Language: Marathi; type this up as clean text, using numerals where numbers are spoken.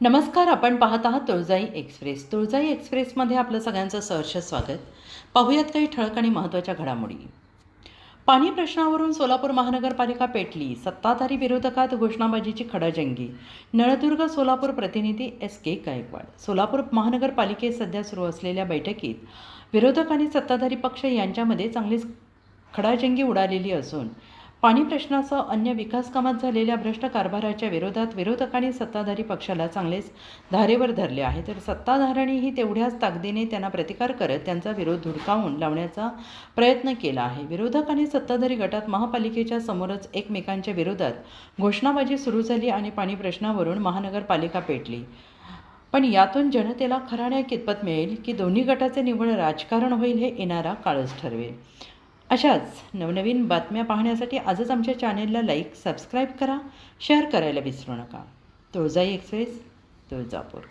नमस्कार. आपण पाहत आहात तुळजाई एक्सप्रेस. तुळजाई एक्सप्रेसमध्ये आपलं सगळ्यांचं सहर्ष स्वागत. पाहूयात काही ठळक आणि महत्त्वाच्या घडामोडी. पाणी प्रश्नावरून सोलापूर महानगरपालिका पेटली. सत्ताधारी विरोधकात घोषणाबाजीची खडाजंगी. नळदुर्ग सोलापूर प्रतिनिधी S.K. गायकवाड. सोलापूर महानगरपालिकेत सध्या सुरू असलेल्या बैठकीत विरोधक आणि सत्ताधारी पक्ष यांच्यामध्ये चांगलीच खडाजंगी उडालेली असून पाणी प्रश्नासह अन्य विकास कामात झालेल्या भ्रष्ट कारभाराच्या विरोधात विरोधकांनी सत्ताधारी पक्षाला चांगलेच धारेवर धरले आहे, तर सत्ताधाऱ्यांनीही तेवढ्याच ताकदीने त्यांना प्रतिकार करत त्यांचा विरोध धुडकावून लावण्याचा प्रयत्न केला आहे. विरोधक आणि सत्ताधारी गटात महापालिकेच्या समोरच एकमेकांच्या विरोधात घोषणाबाजी सुरू झाली आणि पाणी प्रश्नावरून महानगरपालिका पेटली. पण यातून जनतेला खरा न्याय कितपत मिळेल की दोन्ही गटाचे निव्वळ राजकारण होईल हे येणारा काळच ठरवेल. अशाच नवनवीन बातम्या पाहण्यासाठी आजच आमच्या चॅनेलला लाईक, सबस्क्राईब करा, शेअर करायला विसरू नका. तुळजाई एक्सप्रेस, तुळजापूर.